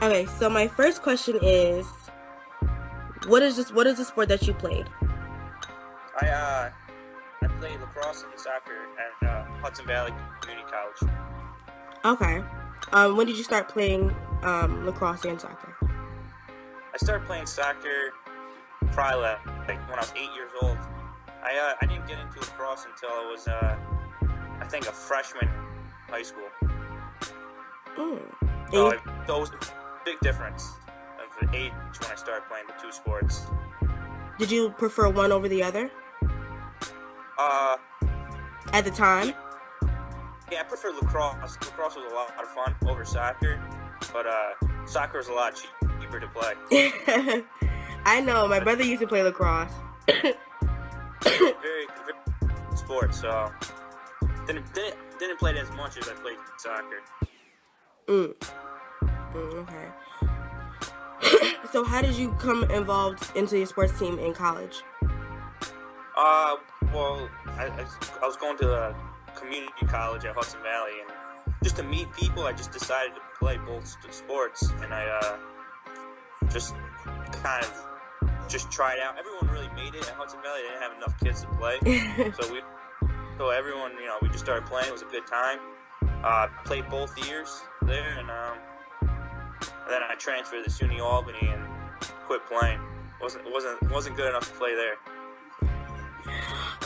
Okay, so my first question is, what is the sport that you played? I played lacrosse and soccer at Hudson Valley Community College. Okay. When did you start playing lacrosse and soccer? I started playing soccer probably like when I was 8 years old. I didn't get into lacrosse until I was I think a freshman in high school. Mm. So it was a big difference of age when I started playing the two sports. Did you prefer one over the other Uh, at the time? yeah, I prefer lacrosse. Lacrosse was a lot of fun over soccer, but soccer was a lot cheaper to play. I know. My brother used to play lacrosse. Very sport, so didn't play it as much as I played soccer. Okay. So how did you come involved into your sports team in college? Well, I was going to a community college at Hudson Valley, and just to meet people, I just decided to play both sports, and I just kind of just tried out. Everyone really made it at Hudson Valley. They didn't have enough kids to play, so everyone, we just started playing. It was a good time. Played both years there, and then I transferred to SUNY Albany and quit playing. wasn't good enough to play there.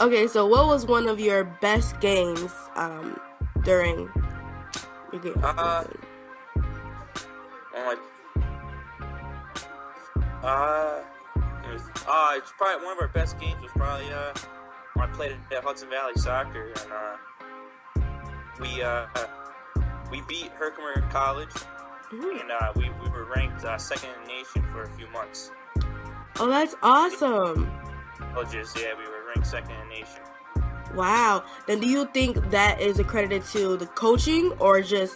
Okay, so what was one of your best games during your game? It's probably one of our best games was probably when I played at Hudson Valley Soccer, and we beat Herkimer College, and we were ranked second in the nation for a few months. Oh, that's awesome! Colleges, yeah, we were ranked second in the nation. Wow. Then do you think that is accredited to the coaching, or just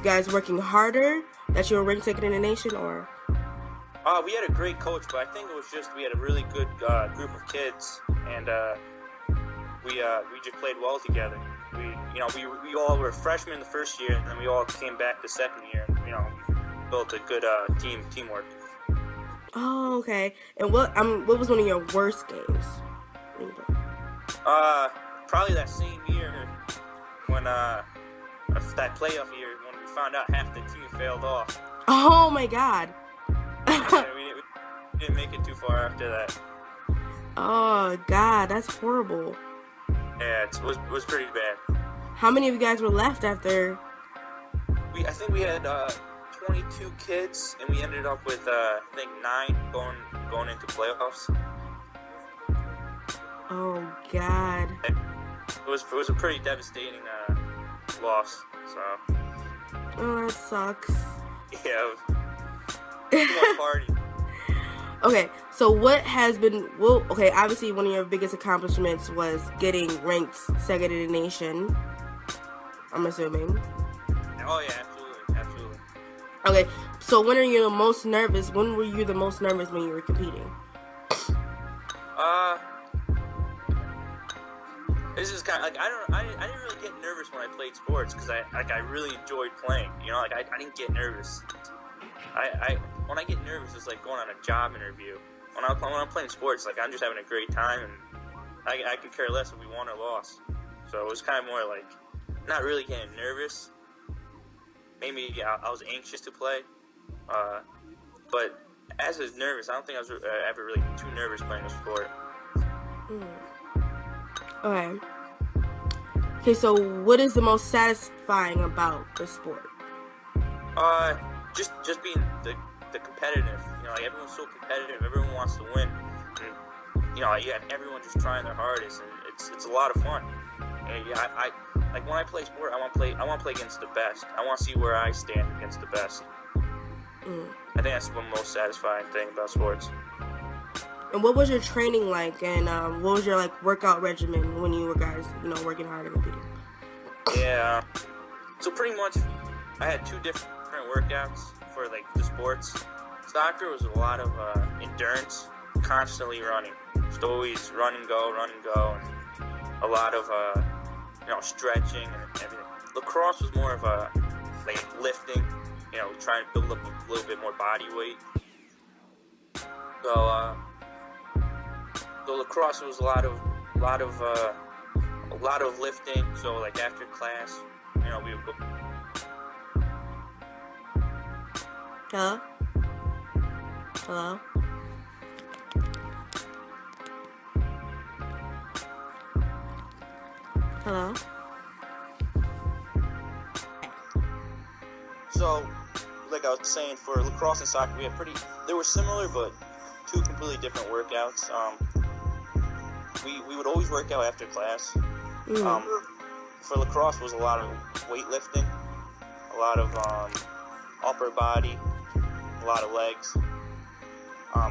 guys working harder that you were ranked second in the nation, or? We had a great coach, but I think it was just we had a really good group of kids, and we just played well together. We all were freshmen the first year, and then we all came back the second year, and built a good teamwork. Oh, okay. And what was one of your worst games? Probably that same year when that playoff year when we found out half the team failed off. Oh my God. Yeah, we didn't make it too far after that. Oh God, that's horrible. Yeah, it was pretty bad. How many of you guys were left after? I think we had 22 kids, and we ended up with I think 9 going into playoffs. Oh God. It was a pretty devastating loss. So. Oh, that sucks. Yeah. Too much party. Okay, so what has been? Well, okay, obviously one of your biggest accomplishments was getting ranked second in the nation. I'm assuming. Oh yeah, absolutely. Okay, so when are you the most nervous? When were you the most nervous when you were competing? This is kind of like I didn't really get nervous when I played sports because I really enjoyed playing. I didn't get nervous. When I get nervous, it's like going on a job interview. When I'm playing sports, like I'm just having a great time, and I could care less if we won or lost. So it was kind of more like not really getting nervous. Maybe I was anxious to play, but as I was nervous, I don't think I was ever really too nervous playing a sport. Okay, so what is the most satisfying about the sport? Just being the competitive. Like everyone's so competitive. Everyone wants to win. And, you have everyone just trying their hardest, and it's a lot of fun. And I like when I play sport, I want to play against the best. I want to see where I stand against the best. I think that's the most satisfying thing about sports. And what was your training like, and what was your workout regimen when you were guys, working hard and competing? Yeah. So pretty much, I had 2 different workouts for the sports. Soccer was a lot of endurance, constantly running. Just always run and go, and a lot of stretching and everything. Lacrosse was more of a lifting, trying to build up a little bit more body weight. So the lacrosse was a lot of lifting. So like after class, we would go. Hello? Hello? Hello? So, like I was saying, for lacrosse and soccer, they were similar, but two completely different workouts. We would always work out after class. For lacrosse was a lot of weightlifting, a lot of upper body, a lot of legs.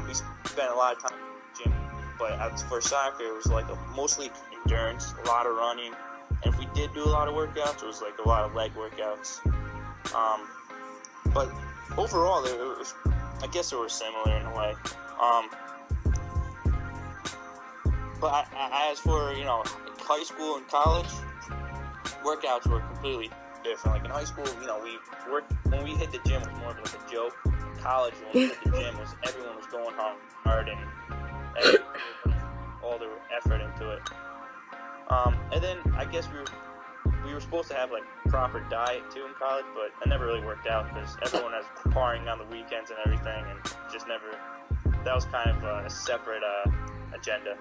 We spent a lot of time in the gym, but for soccer, it was like mostly endurance, a lot of running. And if we did do a lot of workouts, it was like a lot of leg workouts. But overall, I guess they were similar in a way. But as for high school and college, workouts were completely different. Like in high school, when we hit the gym, it was more of like a joke. In college, when we hit the gym, everyone was going hard and everyone put all their effort into it. And then I guess we were supposed to have like proper diet too in college, but that never really worked out because everyone was partying on the weekends and everything, and just never. That was kind of a separate agenda.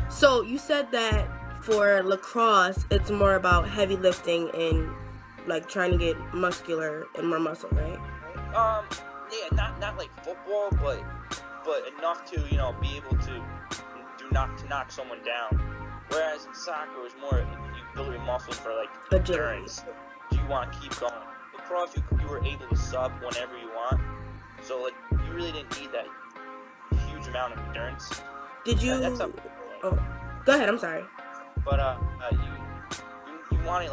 So you said that for lacrosse, it's more about heavy lifting and like trying to get muscular and more muscle, right? Yeah, not like football, but enough to be able to knock someone down. Whereas in soccer, it was more you build your muscles for like endurance. Do you want to keep going? Lacrosse, you were able to sub whenever you want, so like you really didn't need that huge amount of endurance. Did you? Oh, go ahead. I'm sorry. But you wanted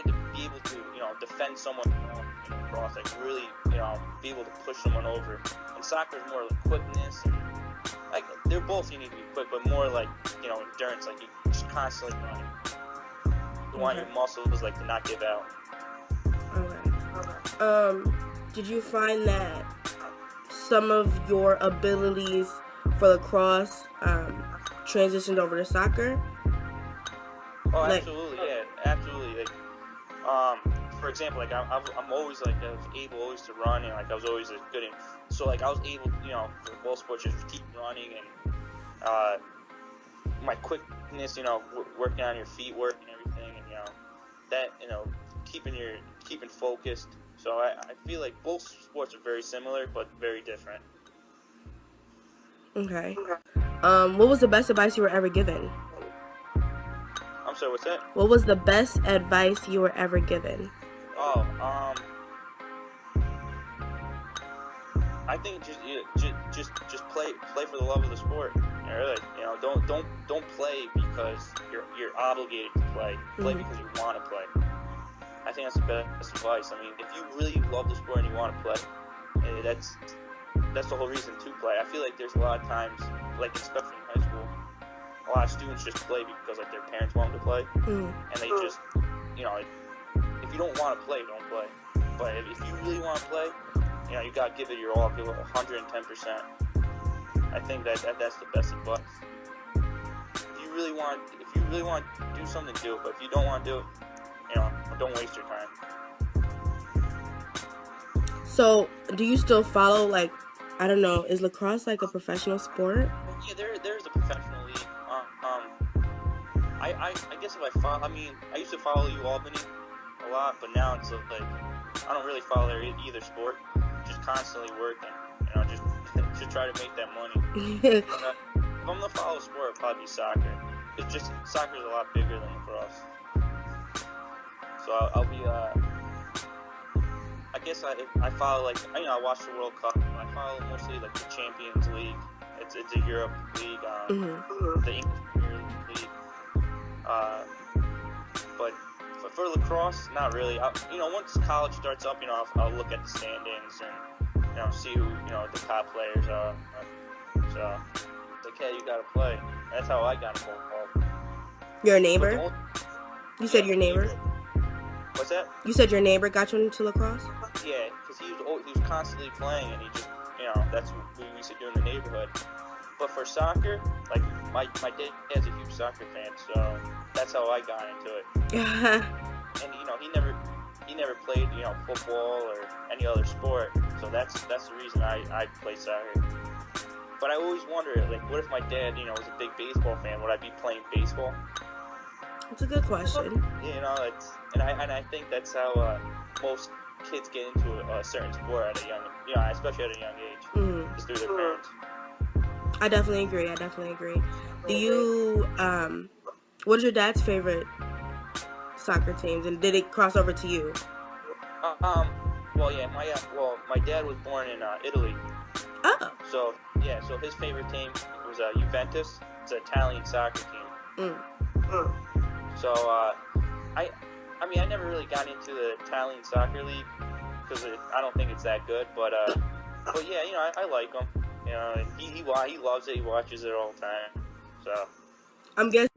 to be able to defend someone in lacrosse, like really be able to push someone over. And soccer is more like quickness. And, like they're both you need to be quick, but more like endurance. Like you just constantly running. You want your muscles like to not give out. Okay. Did you find that some of your abilities for lacrosse transitioned over to soccer? Oh, absolutely, yeah, absolutely. Like, for example, like I'm always like I was able always to run, and like I was always like, good in. So like I was able, for both sports, just keep running and my quickness, working on your feet work and everything, and that keeping focused. So I feel like both sports are very similar but very different. Okay. What was the best advice you were ever given? I'm sorry, what's that? What was the best advice you were ever given? Oh, I think just play for the love of the sport. Really, don't play because you're obligated to play. Play because you want to play. I think that's the best advice. I mean, if you really love the sport and you want to play, that's the whole reason to play. I feel like there's a lot of times, like especially in high school, a lot of students just play because like their parents want them to play, and they just, if you don't want to play, don't play. But if you really want to play, you gotta give it your all, give it 110%. I think that's the best advice. If you really want to do something, do it. But if you don't want to do it, don't waste your time. So, do you still follow, like, I don't know, is lacrosse like a professional sport? Yeah, there's a professional league. I guess if I follow, I used to follow Albany a lot, but now it's like I don't really follow either sport. Just constantly working, just try to make that money. If I'm gonna follow a sport, it'll probably be soccer. It's just soccer is a lot bigger than lacrosse. So I'll be I guess I follow like I watch the World Cup. I follow mostly like the Champions League. It's a Europe league. The English Premier League. But for lacrosse, not really. Once college starts up, I'll look at the standings and see who the top players are. So it's like, hey, you gotta play. That's how I got involved. Your neighbor? You said your neighbor? What's that? You said your neighbor got you into lacrosse? Yeah, because he was constantly playing, and he just, that's what we used to do in the neighborhood. But for soccer, like, my dad's a huge soccer fan, so that's how I got into it. And he never played football or any other sport, so that's the reason I play soccer. But I always wonder, like, what if my dad was a big baseball fan? Would I be playing baseball? That's a good question. And I think that's how most kids get into a certain sport at a young, especially at a young age, just through their parents. I definitely agree. Do you what is your dad's favorite soccer teams, and did it cross over to you? Well, yeah, my dad was born in Italy. Oh. So his favorite team was Juventus. It's an Italian soccer team. So I never really got into the Italian soccer league because I don't think it's that good. But yeah, I like him. And he loves it. He watches it all the time. So I'm guessing